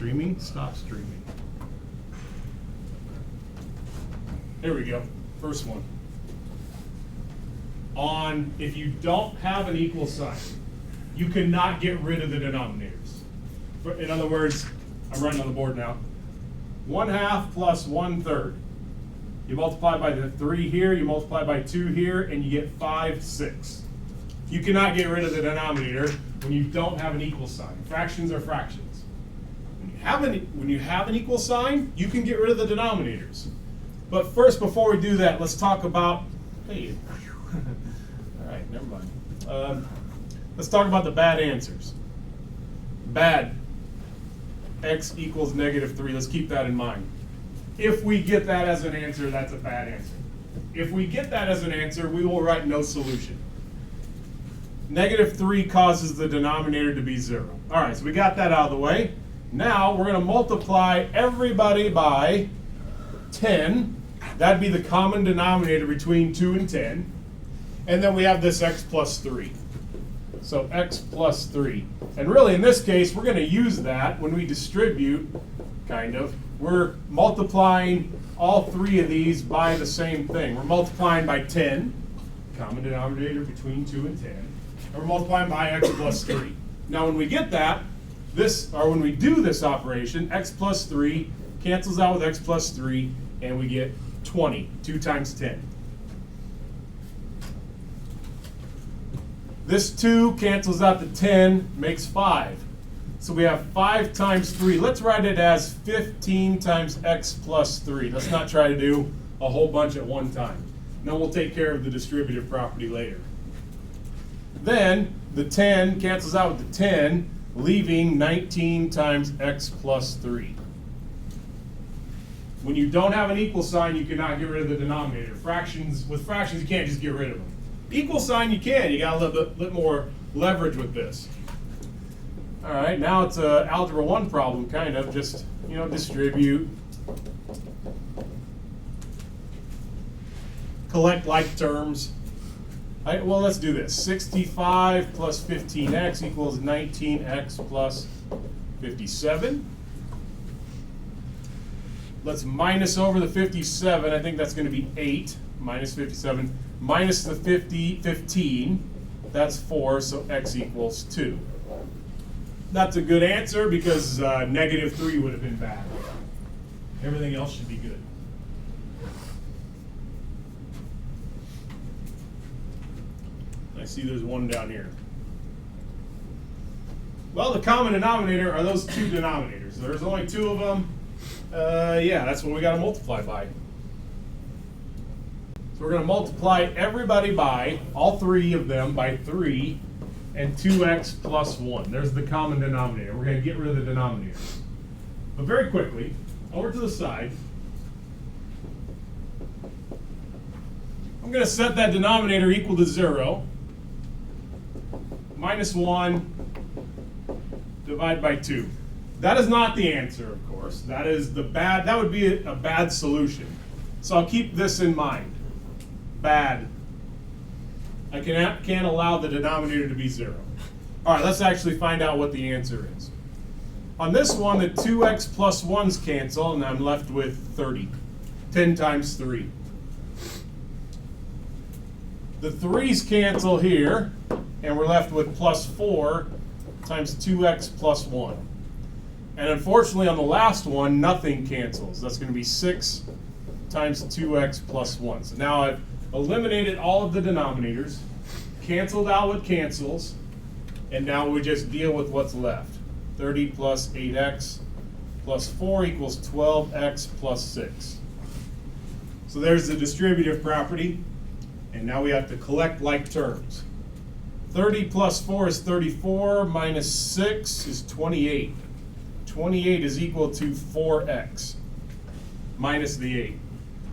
streaming? Stop streaming. Here we go. First one. If you don't have an equal sign, you cannot get rid of the denominators. In other words, I'm writing on the board now. 1/2 plus 1/3. You multiply by the 3 here, you multiply by 2 here, and you get 5/6. You cannot get rid of the denominator when you don't have an equal sign. Fractions are fractions. When you have an equal sign, you can get rid of the denominators. But first, before we do that, let's talk about, hey, all right, never mind. Let's talk about the bad answers. Bad, x equals -3. Let's keep that in mind. If we get that as an answer, that's a bad answer. If we get that as an answer, we will write no solution. -3 causes the denominator to be 0. All right, so we got that out of the way. Now we're going to multiply everybody by 10. That'd be the common denominator between 2 and 10. And then we have this x plus 3. So x plus 3. And really, in this case, we're going to use that when we distribute, kind of. We're multiplying all 3 of these by the same thing. We're multiplying by 10, common denominator between 2 and 10. And we're multiplying by x plus 3. Now, when we get that, when we do this operation, x plus 3 cancels out with x plus 3, and we get 20, 2 times 10. This 2 cancels out the 10, makes 5. So we have 5 times 3. Let's write it as 15 times x plus 3. Let's not try to do a whole bunch at one time. Then we'll take care of the distributive property later. Then the 10 cancels out with the 10, leaving 19 times x plus 3. When you don't have an equal sign, you cannot get rid of the denominator. With fractions, you can't just get rid of them. Equal sign, you can. You got a little bit more leverage with this. All right, now it's a algebra 1 problem, kind of. Just, distribute. Collect like terms. Well, let's do this. 65 plus 15x equals 19x plus 57. Let's minus over the 57. I think that's going to be 8 minus 57. Minus the 15. That's 4, so x equals 2. That's a good answer because -3 would have been bad. Everything else should be good. I see there's one down here. Well, the common denominator are those 2 denominators. There's only 2 of them. Yeah, that's what we got to multiply by. So we're going to multiply everybody by, all 3 of them, by 3 and 2x plus 1. There's the common denominator. We're going to get rid of the denominator. But very quickly, over to the side, I'm going to set that denominator equal to 0. Minus 1, divide by 2. That is not the answer, of course. That would be a bad solution. So I'll keep this in mind. Bad. I can't allow the denominator to be 0. All right, let's actually find out what the answer is. On this one, the 2x plus 1's cancel, and I'm left with 30. 10 times 3. The 3's cancel here, and we're left with plus 4 times 2x plus 1. And unfortunately, on the last one, nothing cancels. That's going to be 6 times 2x plus 1. So now I've eliminated all of the denominators, canceled out what cancels, and now we just deal with what's left. 30 plus 8x plus 4 equals 12x plus 6. So there's the distributive property, and now we have to collect like terms. 30 plus 4 is 34, minus 6 is 28. 28 is equal to 4x minus the 8.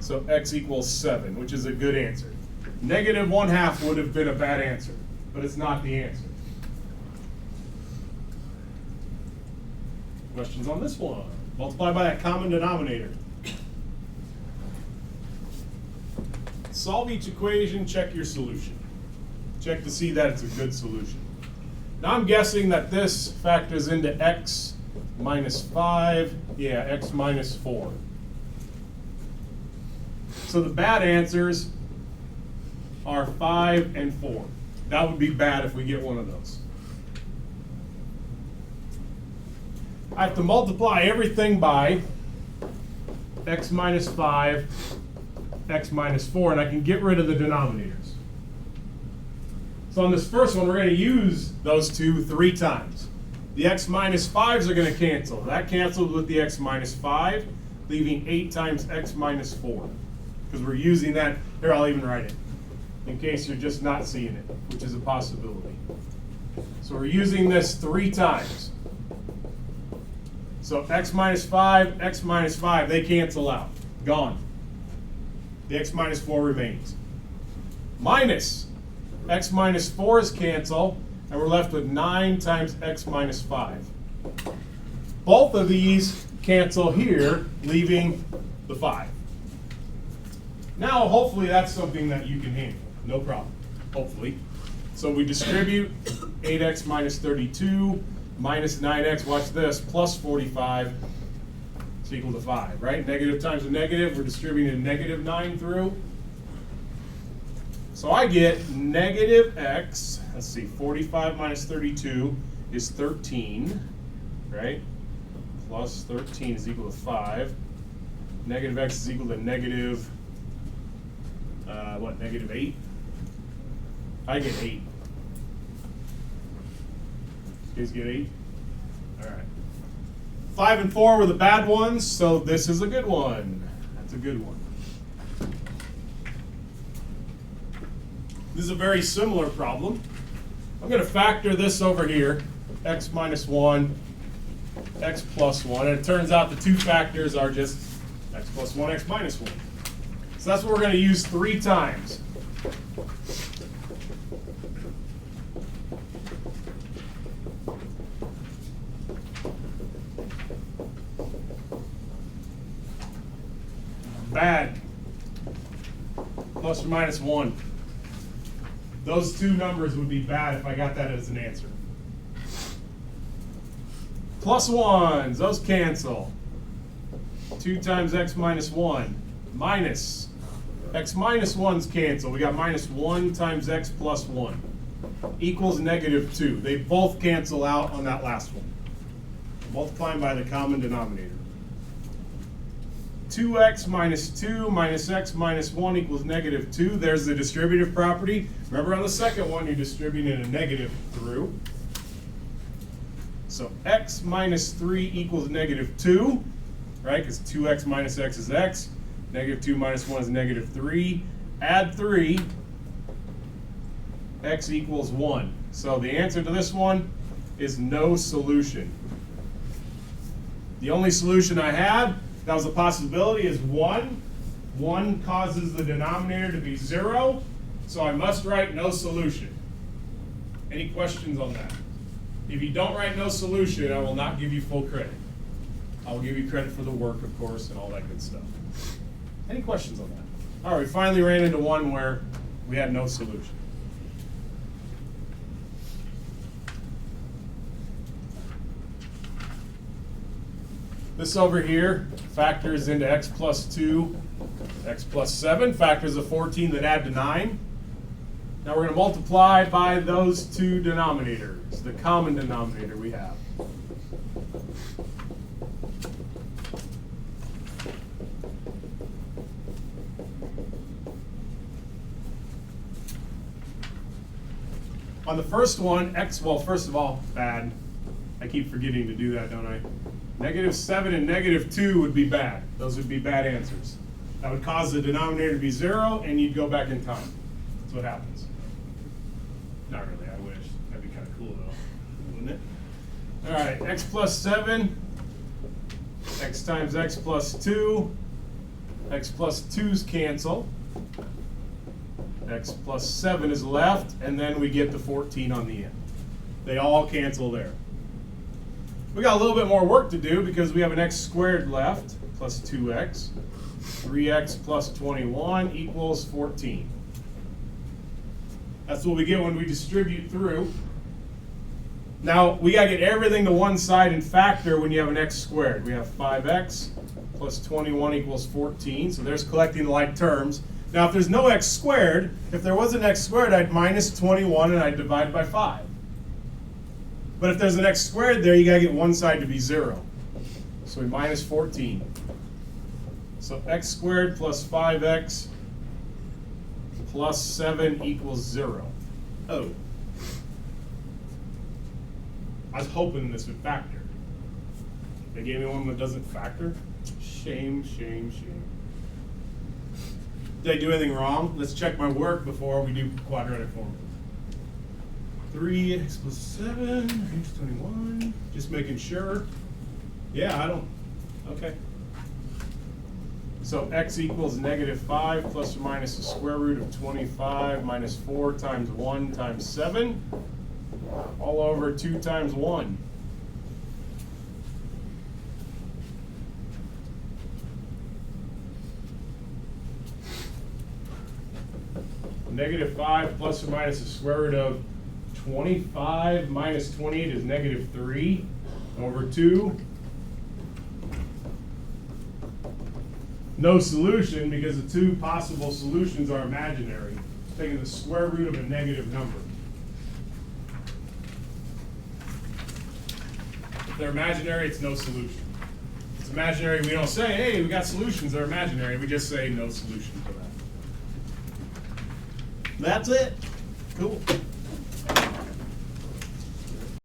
So x equals 7, which is a good answer. -1/2 would have been a bad answer, but it's not the answer. Questions on this one? Multiply by that common denominator. Solve each equation, check your solution. Check to see that it's a good solution. Now I'm guessing that this factors into x minus 5, yeah, x minus 4. So the bad answers are 5 and 4. That would be bad if we get one of those. I have to multiply everything by x minus 5, x minus 4, and I can get rid of the denominators. So on this first one, we're going to use those two 3 times. The x minus 5s are going to cancel. That cancels with the x minus 5, leaving 8 times x minus 4. Because we're using that. Here, I'll even write it, in case you're just not seeing it, which is a possibility. So we're using this 3 times. So x minus 5, they cancel out. Gone. The x minus 4 remains. Minus x minus 4's cancel, and we're left with 9 times x minus 5. Both of these cancel here, leaving the 5. Now, hopefully, that's something that you can handle. No problem. Hopefully. So we distribute 8x minus 32 minus 9x, watch this, plus 45 is equal to 5, right? Negative times a negative, we're distributing a negative 9 through. So I get negative x, let's see, 45 minus 32 is 13, right? Plus 13 is equal to 5. Negative x is equal to negative, negative 8? I get 8. You guys get 8? All right. 5 and 4 were the bad ones, so this is a good one. That's a good one. This is a very similar problem. I'm going to factor this over here, x minus 1, x plus 1, and it turns out the 2 factors are just x plus 1, x minus 1. So that's what we're going to use 3 times. Bad. Plus or minus 1. Those 2 numbers would be bad if I got that as an answer. Plus 1s, those cancel. 2 times x minus 1 minus x minus 1's cancel. We got minus 1 times x plus 1 equals negative 2. They both cancel out on that last one. Multiplying by the common denominator. 2x minus 2 minus x minus 1 equals negative 2. There's the distributive property. Remember on the second one, you're distributing a negative through. So x minus 3 equals negative 2, right? Because 2x minus x is x. Negative 2 minus 1 is negative 3. Add 3, x equals 1. So the answer to this one is no solution. The only solution I had that was a possibility is 1. 1 causes the denominator to be 0, so I must write no solution. Any questions on that? If you don't write no solution, I will not give you full credit. I will give you credit for the work, of course, and all that good stuff. Any questions on that? All right, we finally ran into one where we had no solution. This over here factors into x plus 2, x plus 7, factors of 14 that add to 9. Now we're going to multiply by those 2 denominators, the common denominator we have. On the first one, well, first of all, bad. I keep forgetting to do that, don't I? Negative 7 and negative 2 would be bad. Those would be bad answers. That would cause the denominator to be 0, and you'd go back in time. That's what happens. Not really, I wish. That'd be kind of cool, though, wouldn't it? All right, x plus 7, x times x plus 2, x plus 2's cancel. X plus 7 is left, and then we get the 14 on the end. They all cancel there. We got a little bit more work to do because we have an x squared left, plus 2x. 3x plus 21 equals 14. That's what we get when we distribute through. Now, we gotta get everything to one side and factor when you have an x squared. We have 5x plus 21 equals 14, so there's collecting the like terms. Now, if there's no x squared, if there was an x squared, I'd minus 21 and I'd divide by 5. But if there's an x squared there, you gotta get one side to be 0. So we minus 14. So x squared plus 5x plus 7 equals 0. Oh. I was hoping this would factor. They gave me one that doesn't factor. Shame, shame, shame. Did I do anything wrong? Let's check my work before we do quadratic formula. 3x plus 7 equals 21. Just making sure. Yeah, I don't. Okay. So x equals negative 5 plus or minus the square root of 25 minus 4 times 1 times 7. All over 2 times 1. Negative 5 plus or minus the square root of 25 minus 28 is negative 3 over 2. No solution because the two possible solutions are imaginary. Taking the square root of a negative number. If they're imaginary, it's no solution. If it's imaginary, we don't say, hey, we got solutions, they're imaginary. We just say no solution for that. That's it. Cool.